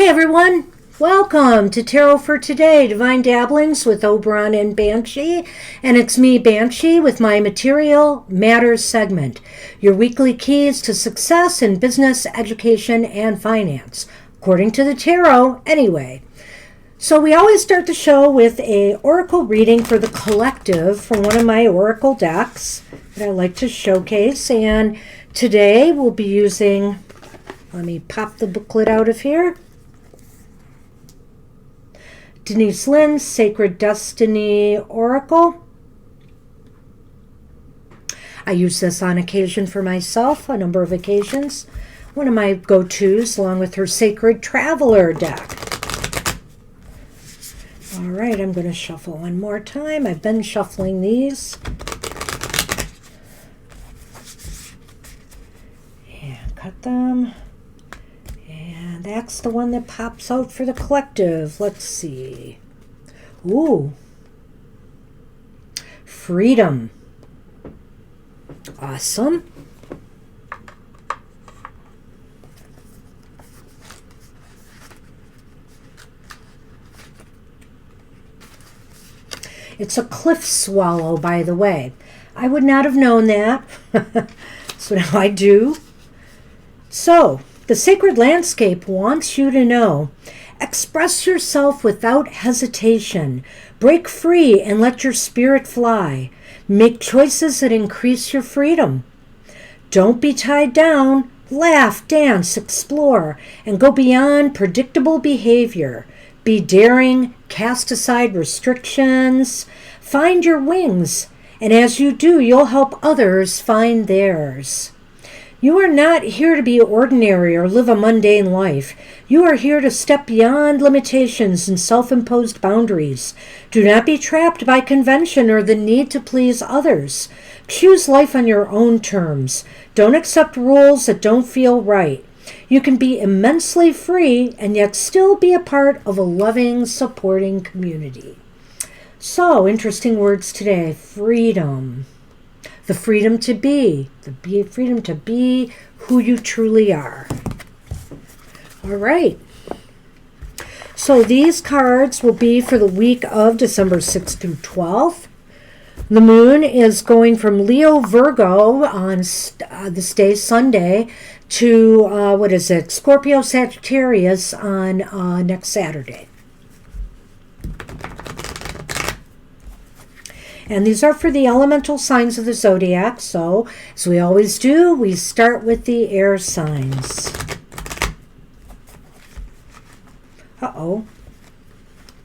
Hey everyone, welcome to Tarot for Today, Divine Dabblings with Oberon and Banshee. And it's me, Banshee, with my Material Matters segment. Your weekly keys to success in business, education, and finance. According to the tarot, anyway. So we always start the show with a oracle reading for the collective from one of my oracle decks that I like to showcase. And today we'll be using, let me pop the booklet out of here, Denise Lynn's Sacred Destiny Oracle. I use this on occasion for myself, a number of occasions. One of my go-tos, along with her Sacred Traveler deck. All right, I'm going to shuffle one more time. I've been shuffling these. And cut them. And that's the one that pops out for the collective. Let's see. Ooh. Freedom. Awesome. It's a cliff swallow, by the way. I would not have known that. So now I do. So, the sacred landscape wants you to know. Express yourself without hesitation. Break free and let your spirit fly. Make choices that increase your freedom. Don't be tied down. Laugh, dance, explore, and go beyond predictable behavior. Be daring, cast aside restrictions, find your wings, and as you do, you'll help others find theirs. You are not here to be ordinary or live a mundane life. You are here to step beyond limitations and self-imposed boundaries. Do not be trapped by convention or the need to please others. Choose life on your own terms. Don't accept rules that don't feel right. You can be immensely free and yet still be a part of a loving, supporting community. So, interesting words today. Freedom. The freedom to be. The freedom to be who you truly are. All right. So these cards will be for the week of December 6th through 12th. The moon is going from Leo Virgo on this day, Sunday, to, Scorpio Sagittarius on next Saturday. And these are for the elemental signs of the Zodiac. So, as we always do, we start with the air signs. Uh-oh.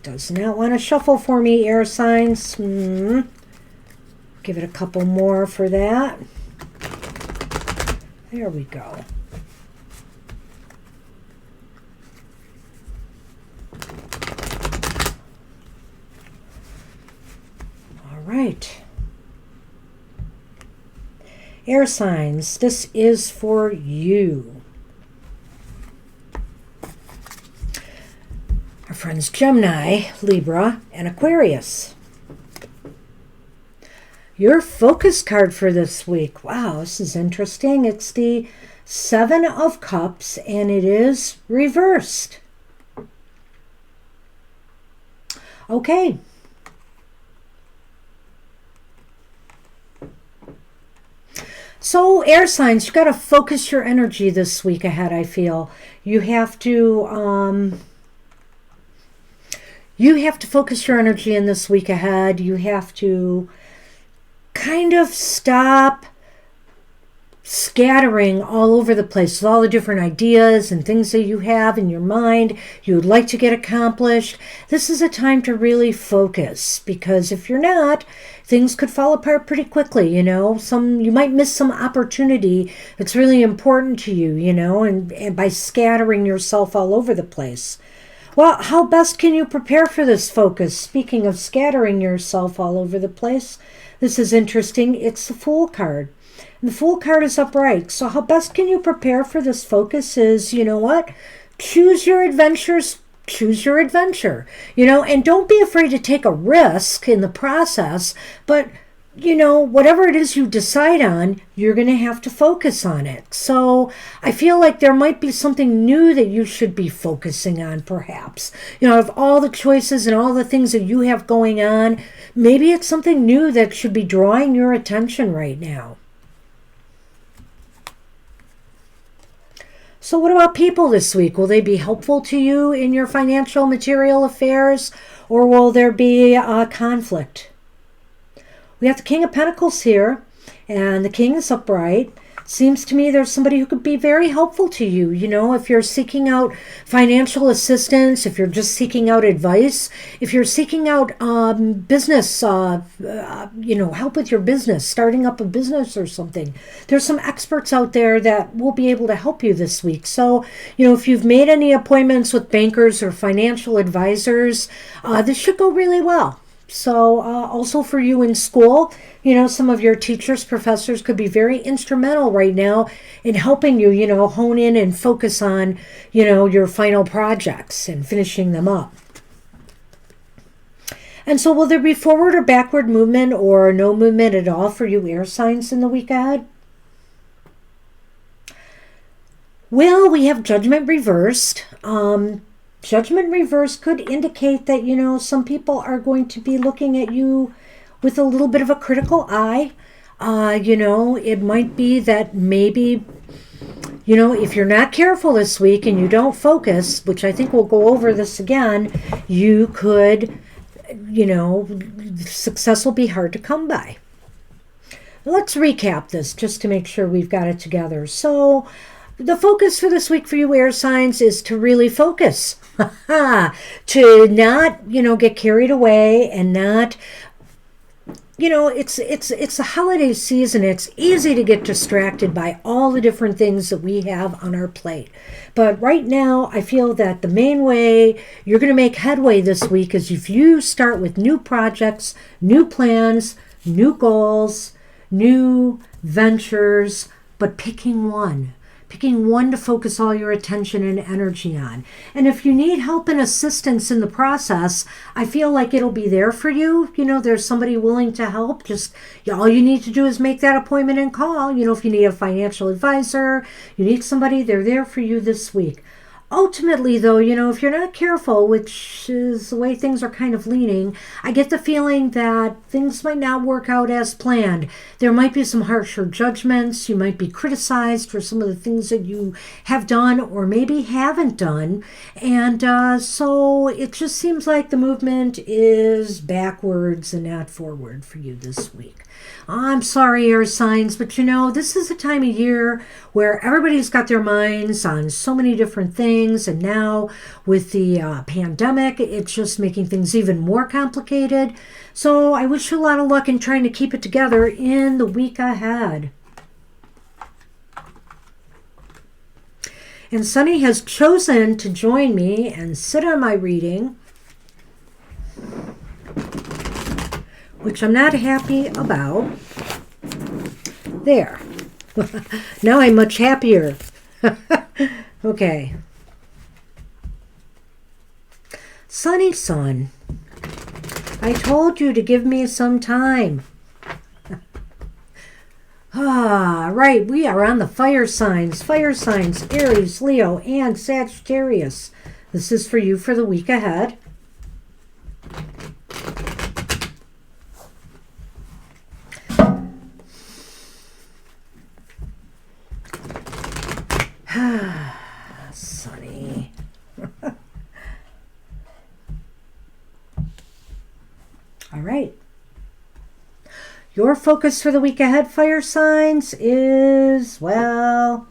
Does not want to shuffle for me, air signs. Give it a couple more for that. There we go. Right. Air signs, this is for you. Our friends Gemini, Libra, and Aquarius. Your focus card for this week. Wow, this is interesting. It's the Seven of Cups, and it is reversed. Okay. So, air signs, you've got to focus your energy this week ahead, I feel. You have to focus your energy in this week ahead. You have to kind of stop scattering all over the place with all the different ideas and things that you have in your mind you would like to get accomplished. This is a time to really focus, because if you're not, things could fall apart pretty quickly, you know. You might miss some opportunity that's really important to you, you know, and by scattering yourself all over the place. Well, how best can you prepare for this focus? Speaking of scattering yourself all over the place, this is interesting. It's the Fool card. And the Fool card is upright. So how best can you prepare for this focus is, you know what? Choose your adventures. Choose your adventure, you know, and don't be afraid to take a risk in the process, but whatever it is you decide on, you're going to have to focus on it. So I feel like there might be something new that you should be focusing on, perhaps. Of all the choices and all the things that you have going on, maybe it's something new that should be drawing your attention right now. So what about people this week? Will they be helpful to you in your financial, material affairs, or will there be a conflict? We have the King of Pentacles here, and the King is upright. Seems to me there's somebody who could be very helpful to you. If you're seeking out financial assistance, if you're just seeking out advice, if you're seeking out business, help with your business, starting up a business or something. There's some experts out there that will be able to help you this week. So, if you've made any appointments with bankers or financial advisors, this should go really well. So also for you in school, some of your teachers, professors could be very instrumental right now in helping you, hone in and focus on, your final projects and finishing them up. And so will there be forward or backward movement or no movement at all for you air signs in the week ahead? Well, we have Judgment reversed. Judgment reverse could indicate that, some people are going to be looking at you with a little bit of a critical eye. It might be that maybe, if you're not careful this week and you don't focus, which I think we'll go over this again, you could, success will be hard to come by. Let's recap this just to make sure we've got it together. So the focus for this week for you air signs is to really focus. To not, get carried away and not, it's the holiday season. It's easy to get distracted by all the different things that we have on our plate. But right now, I feel that the main way you're going to make headway this week is if you start with new projects, new plans, new goals, new ventures, but picking one to focus all your attention and energy on. And if you need help and assistance in the process, I feel like it'll be there for you. There's somebody willing to help. Just all you need to do is make that appointment and call. If you need a financial advisor, you need somebody, they're there for you this week. Ultimately, though, if you're not careful, which is the way things are kind of leaning, I get the feeling that things might not work out as planned. There might be some harsher judgments. You might be criticized for some of the things that you have done or maybe haven't done. And so it just seems like the movement is backwards and not forward for you this week. I'm sorry, air signs, but this is a time of year where everybody's got their minds on so many different things. And now with the pandemic, it's just making things even more complicated. So I wish you a lot of luck in trying to keep it together in the week ahead. And Sunny has chosen to join me and sit on my reading, which I'm not happy about. There. Now I'm much happier. Okay. Sunny Sun, I told you to give me some time. Right, we are on the fire signs. Fire signs, Aries, Leo, and Sagittarius. This is for you for the week ahead. Sunny. All right. Your focus for the week ahead, fire signs, is not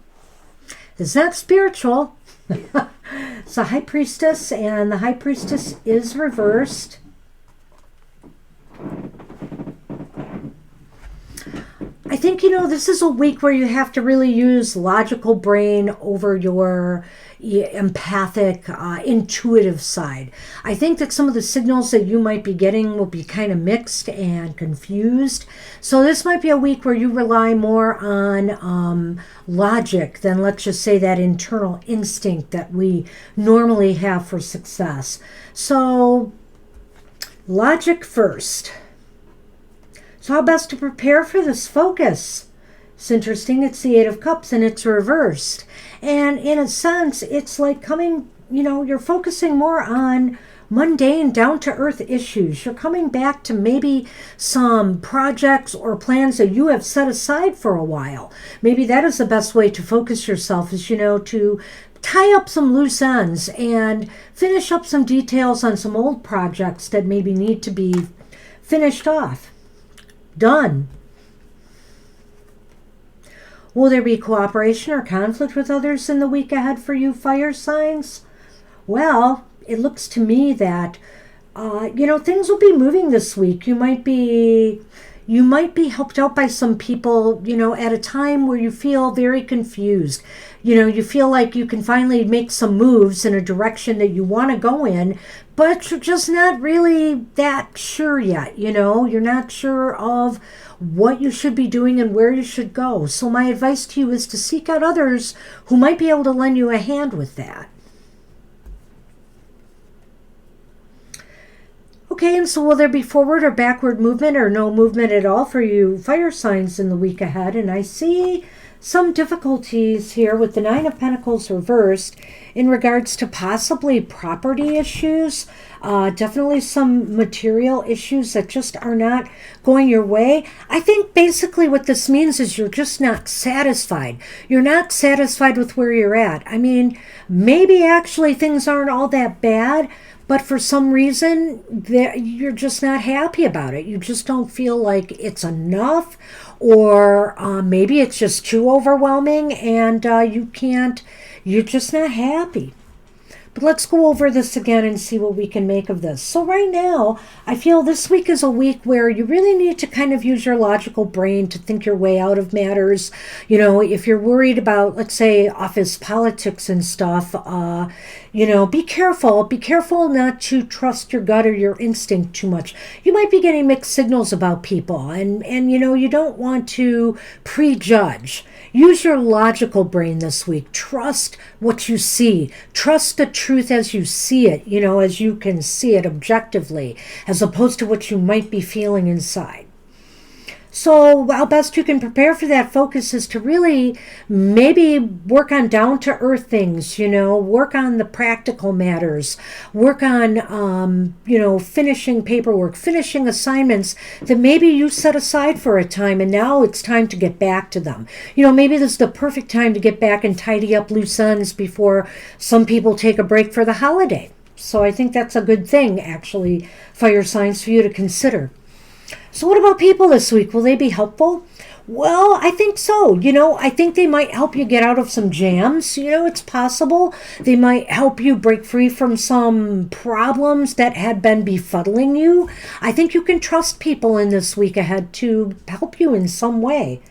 spiritual. It's a High Priestess, and the High Priestess is reversed. I think, this is a week where you have to really use logical brain over your empathic, intuitive side. I think that some of the signals that you might be getting will be kind of mixed and confused. So this might be a week where you rely more on logic than, let's just say, that internal instinct that we normally have for success. So logic first. So how best to prepare for this focus? It's interesting. It's the Eight of Cups and it's reversed. And in a sense, it's like coming, you're focusing more on mundane, down-to-earth issues. You're coming back to maybe some projects or plans that you have set aside for a while. Maybe that is the best way to focus yourself is, to tie up some loose ends and finish up some details on some old projects that maybe need to be finished off. Done. Will there be cooperation or conflict with others in the week ahead for you fire signs? Well, it looks to me that, things will be moving this week. You might be helped out by some people, at a time where you feel very confused. You feel like you can finally make some moves in a direction that you want to go in, but you're just not really that sure yet. You're not sure of what you should be doing and where you should go. So my advice to you is to seek out others who might be able to lend you a hand with that. Okay, and so will there be forward or backward movement or no movement at all for you fire signs in the week ahead? And I see some difficulties here with the Nine of Pentacles reversed in regards to possibly property issues, definitely some material issues that just are not going your way. I think basically what this means is you're just not satisfied. You're not satisfied with where you're at. I mean, maybe actually things aren't all that bad, but for some reason, you're just not happy about it. You just don't feel like it's enough, or maybe it's just too overwhelming and you're just not happy. But let's go over this again and see what we can make of this. So right now, I feel this week is a week where you really need to kind of use your logical brain to think your way out of matters. If you're worried about, let's say, office politics and stuff, be careful. Be careful not to trust your gut or your instinct too much. You might be getting mixed signals about people, and you don't want to prejudge. Use your logical brain this week. Trust what you see. Trust the truth as you see it, as you can see it objectively, as opposed to what you might be feeling inside. So how best you can prepare for that focus is to really maybe work on down-to-earth things, work on the practical matters, work on, finishing paperwork, finishing assignments that maybe you set aside for a time and now it's time to get back to them. Maybe this is the perfect time to get back and tidy up loose ends before some people take a break for the holiday. So I think that's a good thing, actually, fire signs, for you to consider. So what about people this week? Will they be helpful? Well, I think so. I think they might help you get out of some jams. It's possible. They might help you break free from some problems that had been befuddling you. I think you can trust people in this week ahead to help you in some way.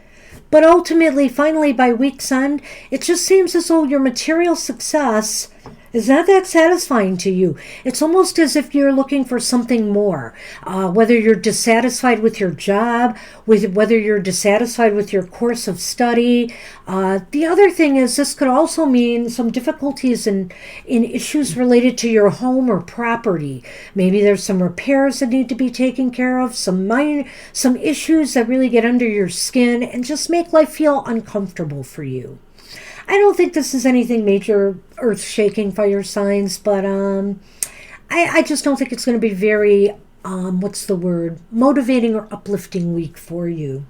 But ultimately, finally, by week's end, it just seems as though your material success is not that satisfying to you. It's almost as if you're looking for something more. Whether you're dissatisfied with your job, whether you're dissatisfied with your course of study. The other thing is this could also mean some difficulties in issues related to your home or property. Maybe there's some repairs that need to be taken care of, some issues that really get under your skin and just make life feel uncomfortable for you. I don't think this is anything major, earth-shaking, fire signs, but I just don't think it's going to be very, motivating or uplifting week for you.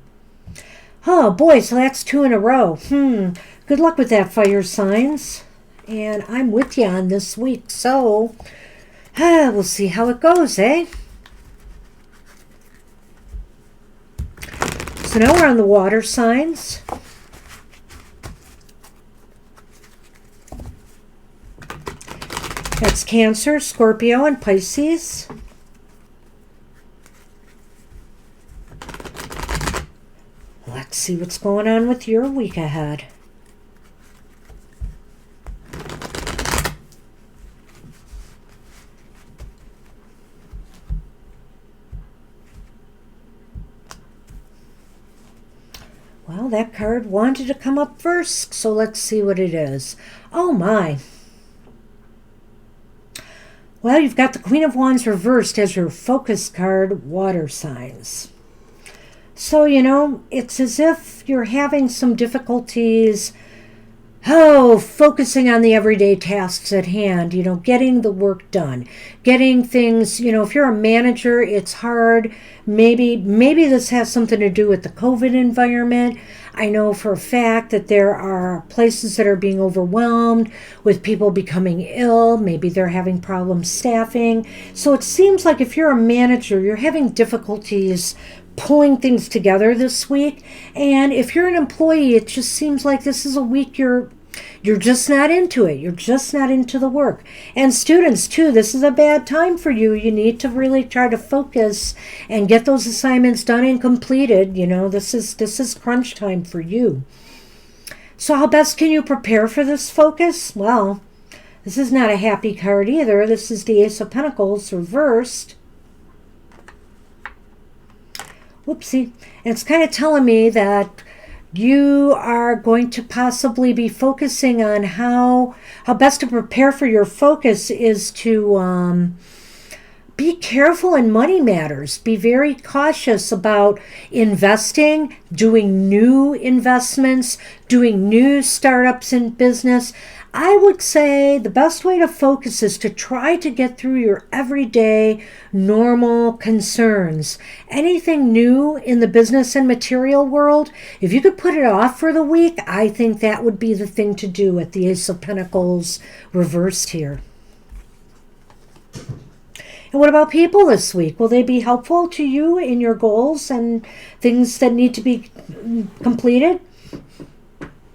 Oh, boy, so that's 2 in a row. Good luck with that, fire signs. And I'm with you on this week, so we'll see how it goes, eh? So now we're on the water signs. That's Cancer, Scorpio, and Pisces. Let's see what's going on with your week ahead. Well, that card wanted to come up first, so let's see what it is. Oh my. Well, you've got the Queen of Wands reversed as your focus card, water signs. So, it's as if you're having some difficulties. Oh, focusing on the everyday tasks at hand, getting the work done, getting things, if you're a manager, it's hard. Maybe this has something to do with the COVID environment. I know for a fact that there are places that are being overwhelmed with people becoming ill. Maybe they're having problems staffing. So it seems like if you're a manager, you're having difficulties pulling things together this week. And if you're an employee, it just seems like this is a week you're just not into it. You're just not into the work. And students too, this is a bad time for you. You need to really try to focus and get those assignments done and completed. This is crunch time for you. So how best can you prepare for this focus? Well, this is not a happy card either. This is the Ace of Pentacles reversed. Whoopsie. And it's kind of telling me that you are going to possibly be focusing on how best to prepare for your focus is to be careful in money matters. Be very cautious about investing, doing new investments, doing new startups in business. I would say the best way to focus is to try to get through your everyday normal concerns. Anything new in the business and material world, if you could put it off for the week, I think that would be the thing to do at the Ace of Pentacles reversed here. And what about people this week? Will they be helpful to you in your goals and things that need to be completed?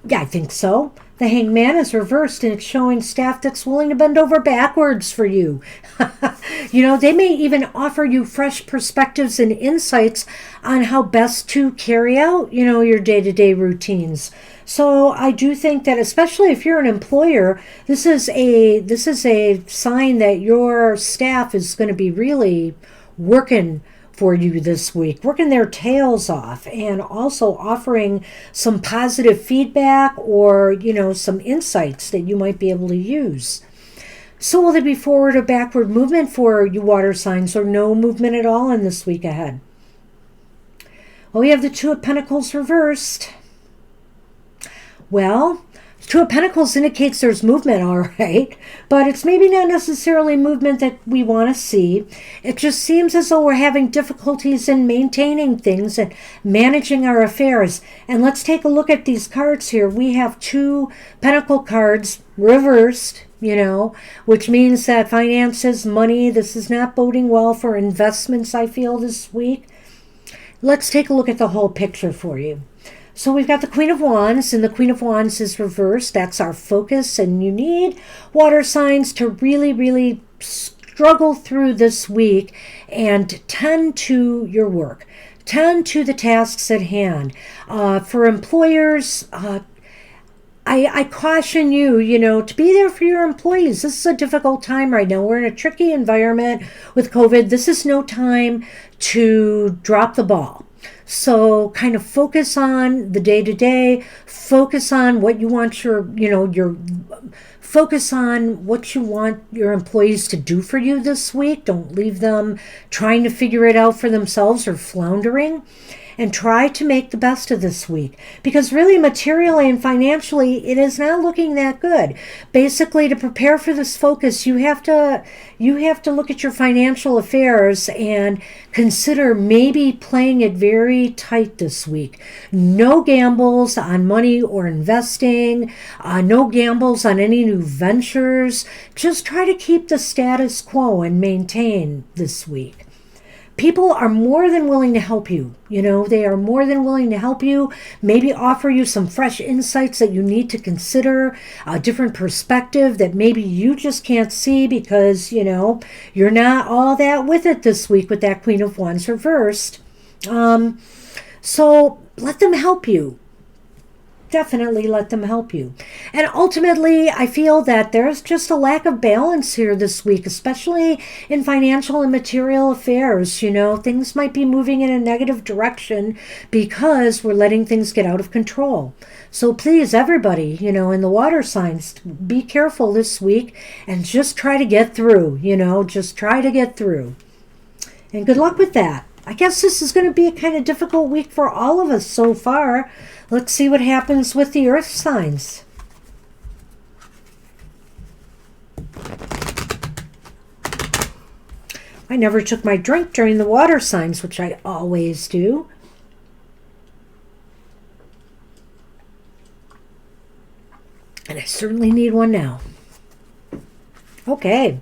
Yeah, I think so. The Hangman is reversed and it's showing staff that's willing to bend over backwards for you. They may even offer you fresh perspectives and insights on how best to carry out, your day-to-day routines. So I do think that, especially if you're an employer, this is a sign that your staff is going to be really working for you this week, working their tails off, and also offering some positive feedback or, some insights that you might be able to use. So will there be forward or backward movement for you water signs, or no movement at all in this week ahead? Well, we have the Two of Pentacles reversed. Well, Two of Pentacles indicates there's movement, all right, but it's maybe not necessarily movement that we want to see. It just seems as though we're having difficulties in maintaining things and managing our affairs. And let's take a look at these cards here. We have two Pentacle cards reversed, which means that finances, money, this is not boding well for investments, I feel, this week. Let's take a look at the whole picture for you. So we've got the Queen of Wands, and the Queen of Wands is reversed. That's our focus, and you need water signs to really, really struggle through this week and tend to your work. Tend to the tasks at hand. For employers, I caution you, to be there for your employees. This is a difficult time right now. We're in a tricky environment with COVID. This is no time to drop the ball. So kind of focus on the day-to-day, focus on what you want focus on what you want your employees to do for you this week. Don't leave them trying to figure it out for themselves or floundering. And try to make the best of this week, because really materially and financially it is not looking that good. Basically, to prepare for this focus, you have to look at your financial affairs and consider maybe playing it very tight this week. No gambles on money or investing, no gambles on any new ventures. Just try to keep the status quo and maintain this week. People are more than willing to help you. They are more than willing to help you, maybe offer you some fresh insights that you need to consider, a different perspective that maybe you just can't see because, you're not all that with it this week with that Queen of Wands reversed. So let them help you. Definitely let them help you. And ultimately, I feel that there's just a lack of balance here this week, especially in financial and material affairs. Things might be moving in a negative direction because we're letting things get out of control. So please, everybody, in the water signs, be careful this week and just try to get through, just try to get through. And good luck with that. I guess this is going to be a kind of difficult week for all of us so far. Let's see what happens with the earth signs. I never took my drink during the water signs, which I always do. And I certainly need one now. Okay.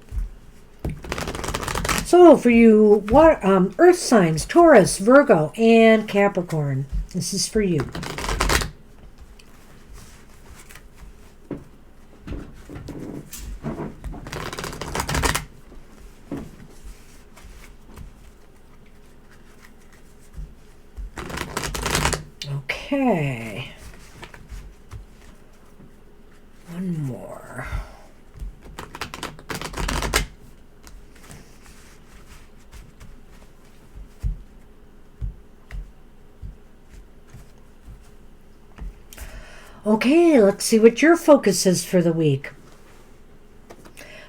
So for you earth signs, Taurus, Virgo, and Capricorn, this is for you. Okay. One more. Okay, let's see what your focus is for the week.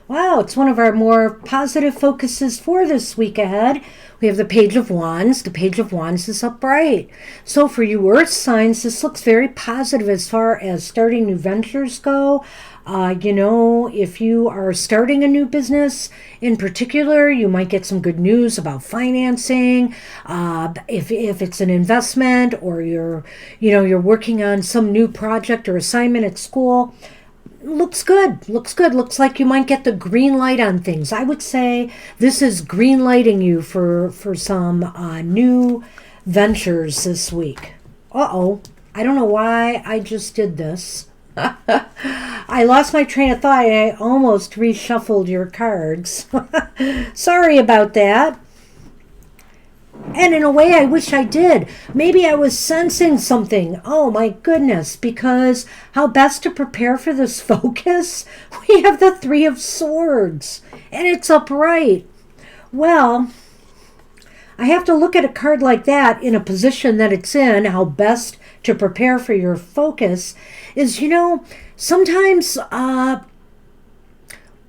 Wow, it's one of our more positive focuses for this week ahead. We have the Page of Wands. The Page of Wands is upright. So for you earth signs, this looks very positive as far as starting new ventures go. If you are starting a new business in particular, you might get some good news about financing. If it's an investment, or you're working on some new project or assignment at school, looks good. Looks like you might get the green light on things. I would say this is green lighting you for some new ventures this week. I don't know why I just did this. I lost my train of thought and I almost reshuffled your cards. Sorry about that. And in a way, I wish I did. Maybe I was sensing something. Oh my goodness, because how best to prepare for this focus? We have the Three of Swords, and it's upright. Well, I have to look at a card like that in a position that it's in, how best to prepare for your focus is, sometimes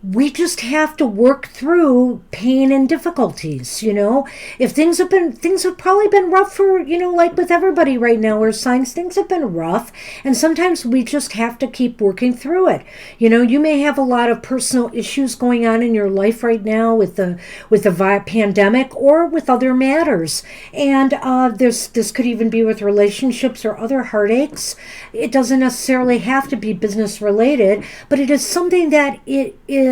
we just have to work through pain and difficulties. If things have probably been rough for, like with everybody right now, or signs, things have been rough, and sometimes we just have to keep working through it. You may have a lot of personal issues going on in your life right now with the pandemic or with other matters, and this could even be with relationships or other heartaches. It doesn't necessarily have to be business related, but it is something that it is,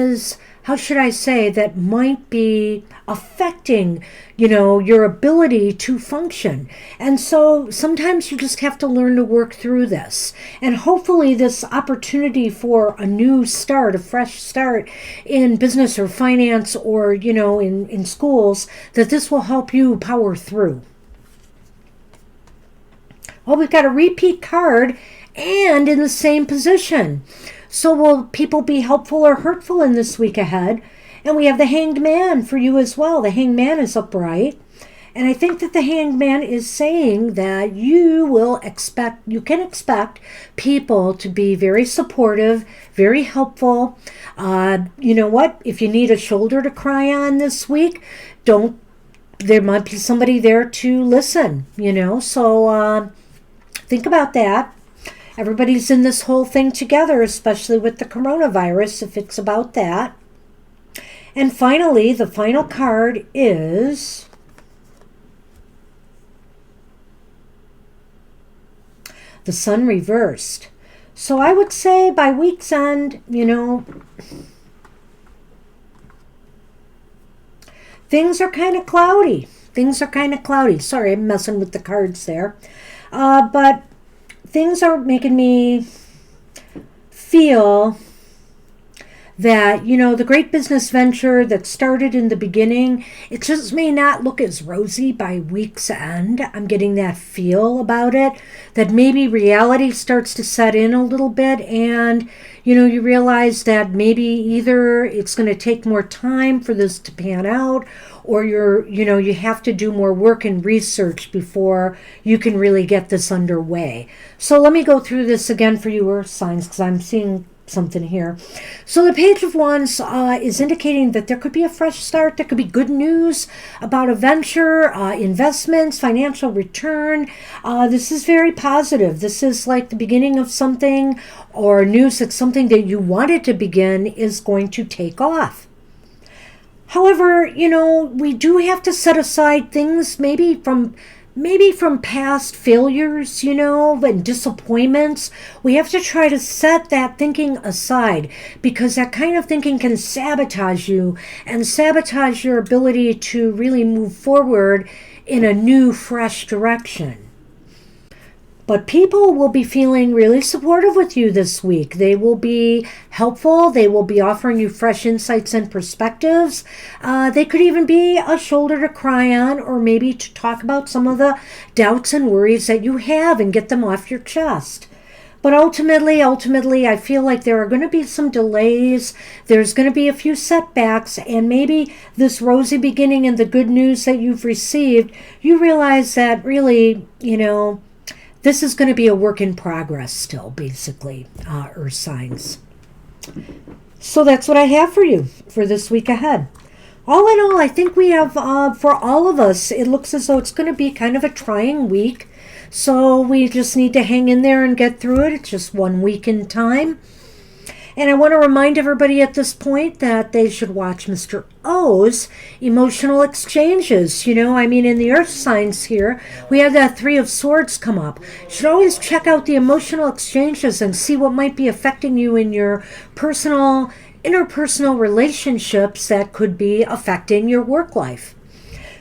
how should I say, that might be affecting, your ability to function. And so sometimes you just have to learn to work through this. And hopefully this opportunity for a new start, a fresh start in business or finance or, in schools, that this will help you power through. Well, we've got a repeat card and in the same position. So will people be helpful or hurtful in this week ahead? And we have the Hanged Man for you as well. The Hanged Man is upright. And I think that the Hanged Man is saying that you can expect people to be very supportive, very helpful. You know what? If you need a shoulder to cry on this week, there might be somebody there to listen, So think about that. Everybody's in this whole thing together, especially with the coronavirus, if it's about that. And finally, the final card is the Sun reversed. So I would say by week's end, things are kind of cloudy. Sorry, I'm messing with the cards there. But things are making me feel that, the great business venture that started in the beginning, it just may not look as rosy by week's end. I'm getting that feel about it, that maybe reality starts to set in a little bit, and, you realize that maybe either it's going to take more time for this to pan out, or you have to do more work and research before you can really get this underway. So let me go through this again for you earth signs, because I'm seeing something here. So the Page of Wands is indicating that there could be a fresh start. There could be good news about a venture, investments, financial return. This is very positive. This is like the beginning of something, or news that something that you wanted to begin is going to take off. However, we do have to set aside things maybe from past failures, and disappointments. We have to try to set that thinking aside, because that kind of thinking can sabotage you and sabotage your ability to really move forward in a new, fresh direction. But people will be feeling really supportive with you this week. They will be helpful. They will be offering you fresh insights and perspectives. They could even be a shoulder to cry on, or maybe to talk about some of the doubts and worries that you have and get them off your chest. But ultimately, I feel like there are going to be some delays. There's going to be a few setbacks, and maybe this rosy beginning and the good news that you've received, you realize that really, this is going to be a work in progress still, basically, Earth signs. So that's what I have for you for this week ahead. All in all, I think we have, for all of us, it looks as though it's going to be kind of a trying week. So we just need to hang in there and get through it. It's just 1 week in time. And I want to remind everybody at this point that they should watch Mr. O's emotional exchanges. In the Earth signs here, we have that Three of Swords come up. You should always check out the emotional exchanges and see what might be affecting you in your interpersonal relationships that could be affecting your work life.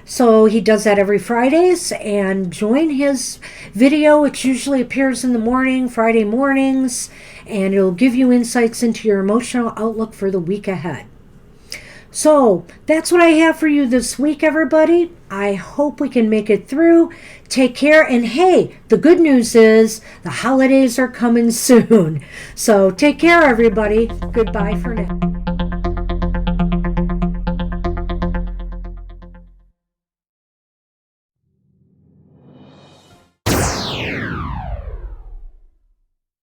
So he does that every Fridays, and join his video. It usually appears in the morning, Friday mornings, and it'll give you insights into your emotional outlook for the week ahead. So that's what I have for you this week, everybody. I hope we can make it through. Take care. And hey, the good news is the holidays are coming soon. So take care, everybody. Goodbye for now.